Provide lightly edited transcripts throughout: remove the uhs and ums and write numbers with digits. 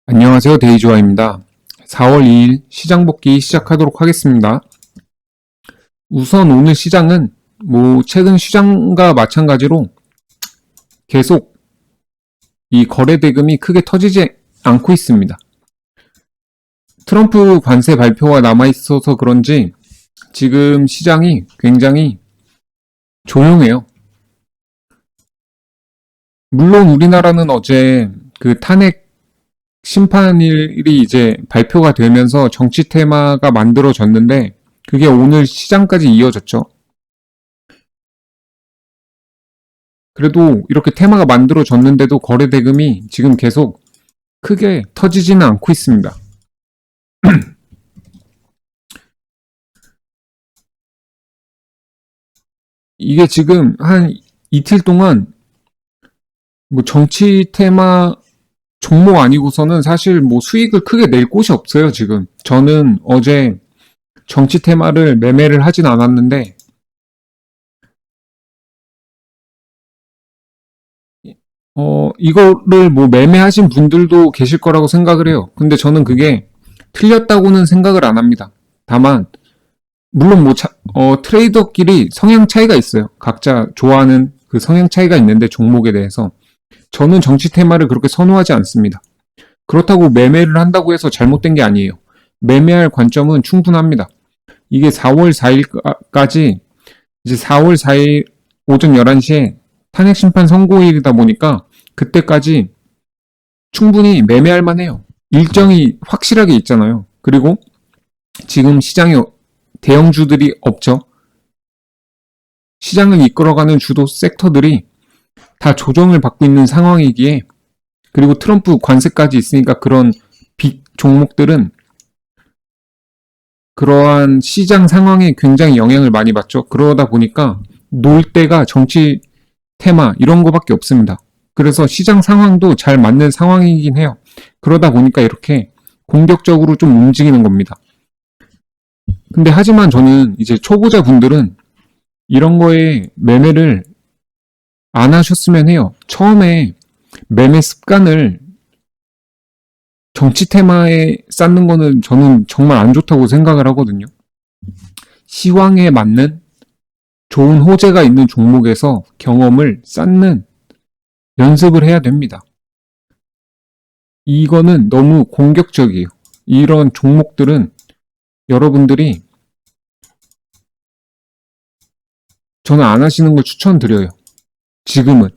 안녕하세요. 데이조아입니다. 4월 2일 시장 복귀 시작하도록 하겠습니다. 우선 오늘 시장은 최근 시장과 마찬가지로 계속 이 거래 대금이 크게 터지지 않고 있습니다. 트럼프 관세 발표가 남아있어서 그런지 지금 시장이 굉장히 조용해요. 물론 우리나라는 어제 그 탄핵 심판일이 이제 발표가 되면서 정치 테마가 만들어졌는데 그게 오늘 시장까지 이어졌죠. 그래도 이렇게 테마가 만들어졌는데도 거래 대금이 지금 계속 크게 터지지는 않고 있습니다. 이게 지금 한 이틀 동안 정치 테마 종목 아니고서는 사실 수익을 크게 낼 곳이 없어요, 지금. 저는 어제 정치 테마를 매매를 하진 않았는데, 이거를 매매하신 분들도 계실 거라고 생각을 해요. 근데 저는 그게 틀렸다고는 생각을 안 합니다. 다만, 물론 트레이더끼리 성향 차이가 있어요. 각자 좋아하는 그 성향 차이가 있는데 종목에 대해서. 저는 정치 테마를 그렇게 선호하지 않습니다. 그렇다고 매매를 한다고 해서 잘못된 게 아니에요. 매매할 관점은 충분합니다. 이게 4월 4일까지 이제 4월 4일 오전 11시에 탄핵심판 선고일이다 보니까 그때까지 충분히 매매할 만해요. 일정이 확실하게 있잖아요. 그리고 지금 시장에 대형주들이 없죠. 시장을 이끌어가는 주도 섹터들이 다 조정을 받고 있는 상황이기에, 그리고 트럼프 관세까지 있으니까 그런 빅 종목들은 그러한 시장 상황에 굉장히 영향을 많이 받죠. 그러다 보니까 놀 때가 정치 테마 이런 거밖에 없습니다. 그래서 시장 상황도 잘 맞는 상황이긴 해요. 그러다 보니까 이렇게 공격적으로 좀 움직이는 겁니다. 근데 하지만 저는 이제 초보자 분들은 이런 거에 매매를 안 하셨으면 해요. 처음에 매매 습관을 정치 테마에 쌓는 거는 저는 정말 안 좋다고 생각을 하거든요. 시황에 맞는 좋은 호재가 있는 종목에서 경험을 쌓는 연습을 해야 됩니다. 이거는 너무 공격적이에요. 이런 종목들은 여러분들이 저는 안 하시는 걸 추천드려요. 지금은.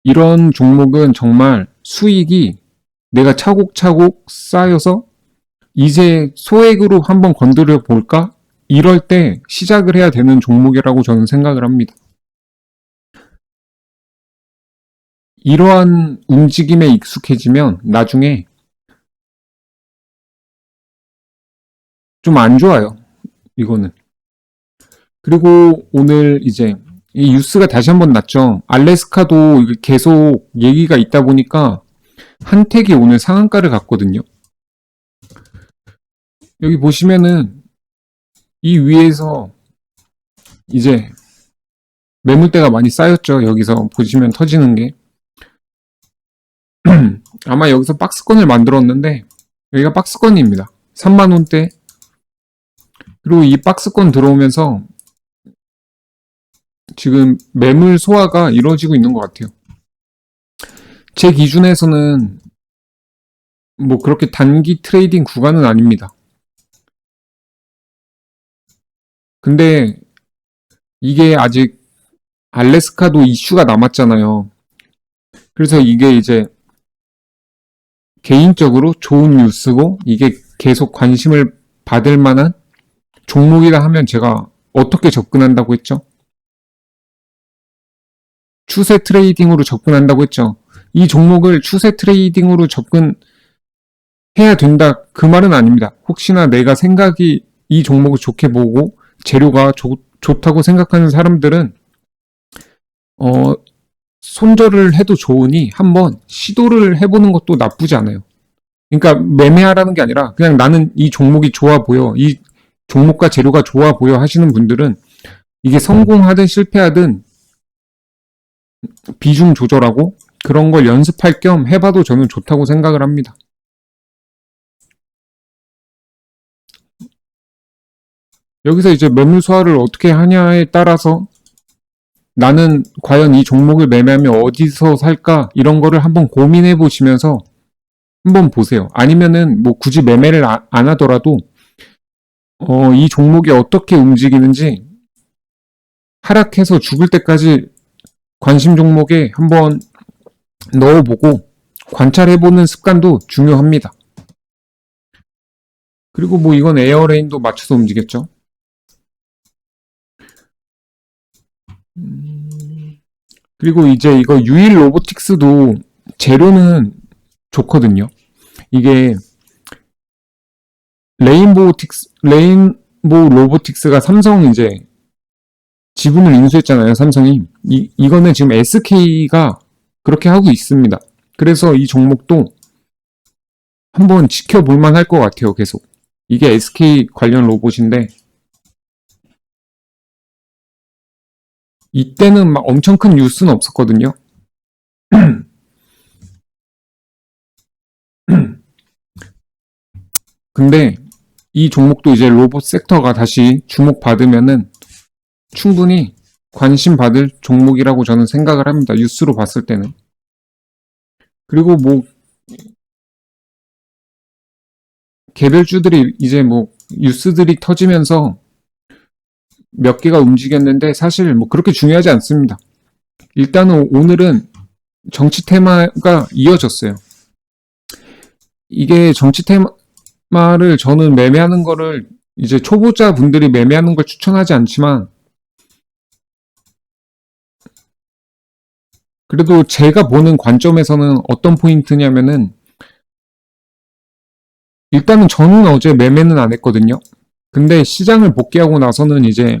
이런 종목은 정말 수익이 내가 차곡차곡 쌓여서 이제 소액으로 한번 건드려 볼까? 이럴 때 시작을 해야 되는 종목이라고 저는 생각을 합니다. 이러한 움직임에 익숙해지면 나중에 좀 안 좋아요. 이거는. 그리고 오늘 이제 이 뉴스가 다시 한번 났죠. 알래스카도 계속 얘기가 있다 보니까 한택이 오늘 상한가를 갔거든요. 여기 보시면은 이 위에서 이제 매물대가 많이 쌓였죠. 여기서 보시면 터지는 게. 아마 여기서 박스권을 만들었는데 여기가 박스권입니다. 3만원대. 그리고 이 박스권 들어오면서 지금 매물 소화가 이루어지고 있는 것 같아요. 제 기준에서는 그렇게 단기 트레이딩 구간은 아닙니다. 근데 이게 아직 알래스카도 이슈가 남았잖아요. 그래서 이게 이제 개인적으로 좋은 뉴스고 이게 계속 관심을 받을 만한 종목이라 하면 제가 어떻게 접근한다고 했죠? 추세 트레이딩으로 접근한다고 했죠. 이 종목을 추세 트레이딩으로 접근해야 된다 그 말은 아닙니다. 혹시나 내가 생각이 이 종목을 좋게 보고 재료가 좋다고 생각하는 사람들은 손절을 해도 좋으니 한번 시도를 해보는 것도 나쁘지 않아요. 그러니까 매매하라는 게 아니라 그냥 나는 이 종목이 좋아 보여, 이 종목과 재료가 좋아 보여 하시는 분들은 이게 성공하든 실패하든 비중 조절하고 그런 걸 연습할 겸 해봐도 저는 좋다고 생각을 합니다. 여기서 이제 매물 소화를 어떻게 하냐에 따라서 나는 과연 이 종목을 매매하면 어디서 살까? 이런 거를 한번 고민해 보시면서 한번 보세요. 아니면은 뭐 굳이 매매를 안 하더라도 이 종목이 어떻게 움직이는지 하락해서 죽을 때까지 관심 종목에 한번 넣어보고 관찰해보는 습관도 중요합니다. 그리고 뭐 이건 에어레인도 맞춰서 움직였죠. 그리고 이제 이거 유일 로보틱스도 재료는 좋거든요. 이게 레인보우 로보틱스가 삼성 이제 지분을 인수했잖아요, 삼성이. 이거는 지금 SK가 그렇게 하고 있습니다. 그래서 이 종목도 한번 지켜볼 만할 것 같아요, 계속. 이게 SK 관련 로봇인데, 이때는 막 엄청 큰 뉴스는 없었거든요. 근데 이 종목도 이제 로봇 섹터가 다시 주목받으면은 충분히 관심 받을 종목이라고 저는 생각을 합니다. 뉴스로 봤을 때는. 그리고 뭐 개별주들이 이제 뭐 뉴스들이 터지면서 몇 개가 움직였는데 사실 뭐 그렇게 중요하지 않습니다. 일단은 오늘은 정치 테마가 이어졌어요. 이게 정치 테마를 저는 매매하는 거를 이제 초보자 분들이 매매하는 걸 추천하지 않지만 그래도 제가 보는 관점에서는 어떤 포인트냐면은 일단은 저는 어제 매매는 안 했거든요. 근데 시장을 복귀하고 나서는 이제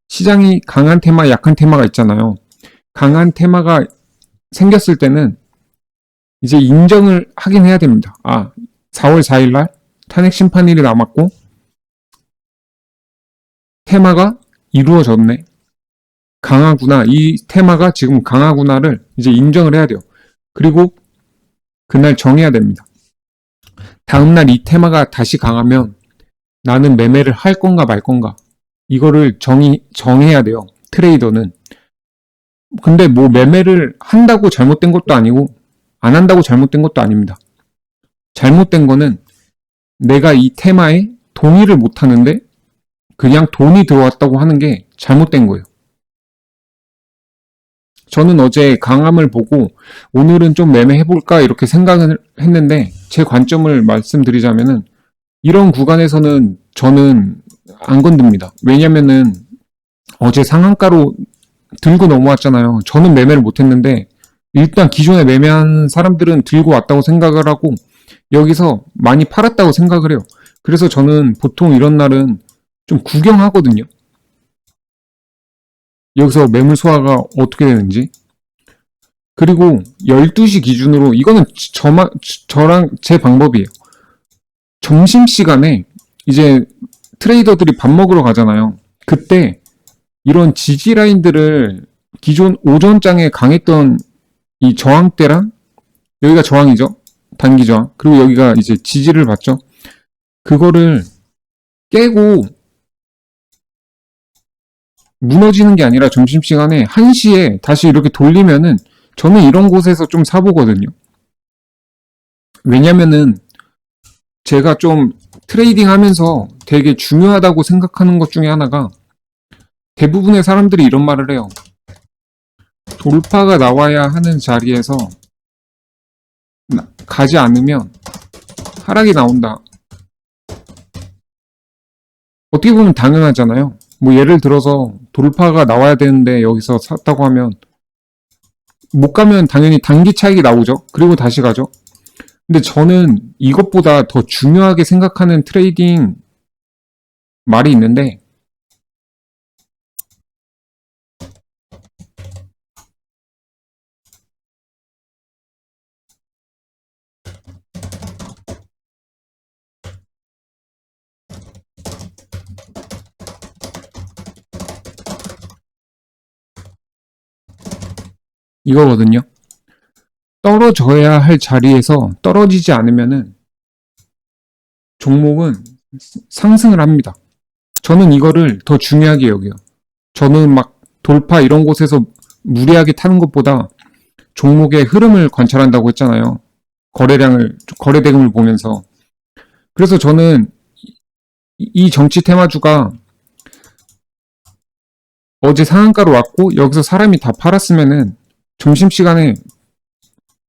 시장이 강한 테마, 약한 테마가 있잖아요. 강한 테마가 생겼을 때는 이제 인정을 하긴 해야 됩니다. 4월 4일 날 탄핵 심판일이 남았고 테마가 이루어졌네. 강하구나. 이 테마가 지금 강하구나를 이제 인정을 해야 돼요. 그리고 그날 정해야 됩니다. 다음날 이 테마가 다시 강하면 나는 매매를 할 건가 말 건가. 이거를 정해야 돼요. 트레이더는. 근데 뭐 매매를 한다고 잘못된 것도 아니고 안 한다고 잘못된 것도 아닙니다. 잘못된 거는 내가 이 테마에 동의를 못 하는데 그냥 돈이 들어왔다고 하는 게 잘못된 거예요. 저는 어제 강함을 보고 오늘은 좀 매매해볼까 이렇게 생각을 했는데 제 관점을 말씀드리자면은 이런 구간에서는 저는 안 건듭니다. 왜냐면은 어제 상한가로 들고 넘어왔잖아요. 저는 매매를 못했는데 일단 기존에 매매한 사람들은 들고 왔다고 생각을 하고 여기서 많이 팔았다고 생각을 해요. 그래서 저는 보통 이런 날은 좀 구경하거든요. 여기서 매물 소화가 어떻게 되는지. 그리고 12시 기준으로 이거는 저랑 제 방법이에요. 점심시간에 이제 트레이더들이 밥 먹으러 가잖아요. 그때 이런 지지 라인들을 기존 오전장에 강했던 이 저항대랑 여기가 저항이죠. 단기 저항. 그리고 여기가 이제 지지를 받죠. 그거를 깨고 무너지는 게 아니라 점심시간에 1시에 다시 이렇게 돌리면은 저는 이런 곳에서 좀 사보거든요. 왜냐면은 제가 좀 트레이딩 하면서 되게 중요하다고 생각하는 것 중에 하나가 대부분의 사람들이 이런 말을 해요. 돌파가 나와야 하는 자리에서 가지 않으면 하락이 나온다. 어떻게 보면 당연하잖아요. 뭐 예를 들어서 돌파가 나와야 되는데 여기서 샀다고 하면 못 가면 당연히 단기 차익이 나오죠. 그리고 다시 가죠. 근데 저는 이것보다 더 중요하게 생각하는 트레이딩 말이 있는데 이거거든요. 떨어져야 할 자리에서 떨어지지 않으면은 종목은 상승을 합니다. 저는 이거를 더 중요하게 여겨요. 저는 막 돌파 이런 곳에서 무리하게 타는 것보다 종목의 흐름을 관찰한다고 했잖아요. 거래 대금을 보면서. 그래서 저는 이 정치 테마주가 어제 상한가로 왔고 여기서 사람이 다 팔았으면은 점심시간에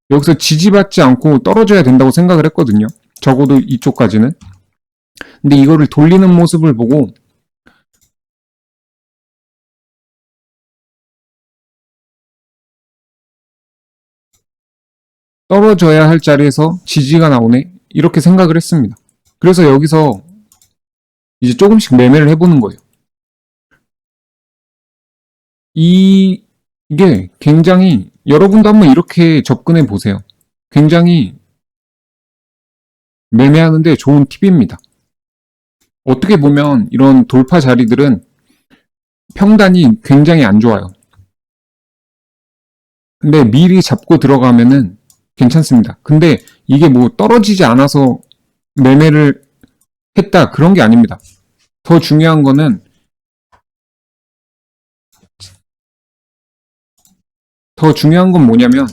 여기서 지지받지 않고 떨어져야 된다고 생각을 했거든요. 적어도 이쪽까지는. 근데 이거를 돌리는 모습을 보고 떨어져야 할 자리에서 지지가 나오네? 이렇게 생각을 했습니다. 그래서 여기서 이제 조금씩 매매를 해보는 거예요. 이게 굉장히, 여러분도 한번 이렇게 접근해 보세요. 굉장히 매매하는데 좋은 팁입니다. 어떻게 보면 이런 돌파 자리들은 평단이 굉장히 안 좋아요. 근데 미리 잡고 들어가면은 괜찮습니다. 근데 이게 뭐 떨어지지 않아서 매매를 했다, 그런 게 아닙니다. 더 중요한 거는, 더 중요한 건 뭐냐면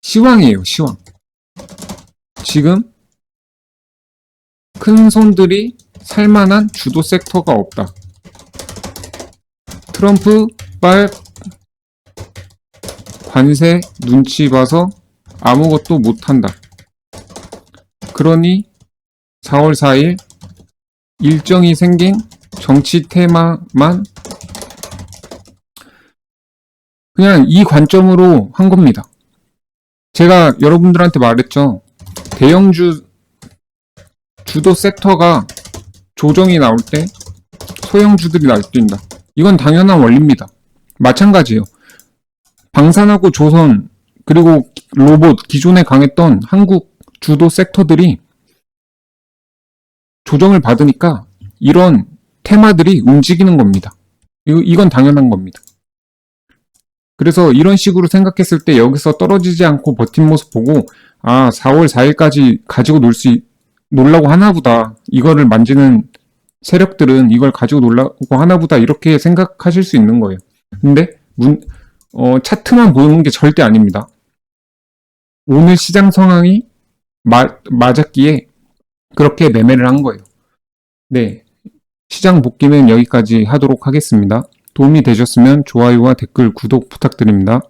시황이에요, 시황. 지금 큰 손들이 살만한 주도 섹터가 없다. 트럼프 빨 관세 눈치 봐서 아무것도 못한다. 그러니 4월 4일 일정이 생긴 정치 테마만 그냥 이 관점으로 한 겁니다. 제가 여러분들한테 말했죠. 대형주 주도 섹터가 조정이 나올 때 소형주들이 날뛴다. 이건 당연한 원리입니다. 마찬가지예요. 방산하고 조선 그리고 로봇, 기존에 강했던 한국 주도 섹터들이 조정을 받으니까 이런 테마들이 움직이는 겁니다. 이건 당연한 겁니다. 그래서 이런 식으로 생각했을 때 여기서 떨어지지 않고 버틴 모습 보고 4월 4일까지 가지고 놀라고 하나보다, 이거를 만지는 세력들은 이걸 가지고 놀라고 하나보다, 이렇게 생각하실 수 있는 거예요. 근데 차트만 보는 게 절대 아닙니다. 오늘 시장 상황이 맞았기에 그렇게 매매를 한 거예요. 네, 시장 복귀는 여기까지 하도록 하겠습니다. 도움이 되셨으면 좋아요와 댓글, 구독 부탁드립니다.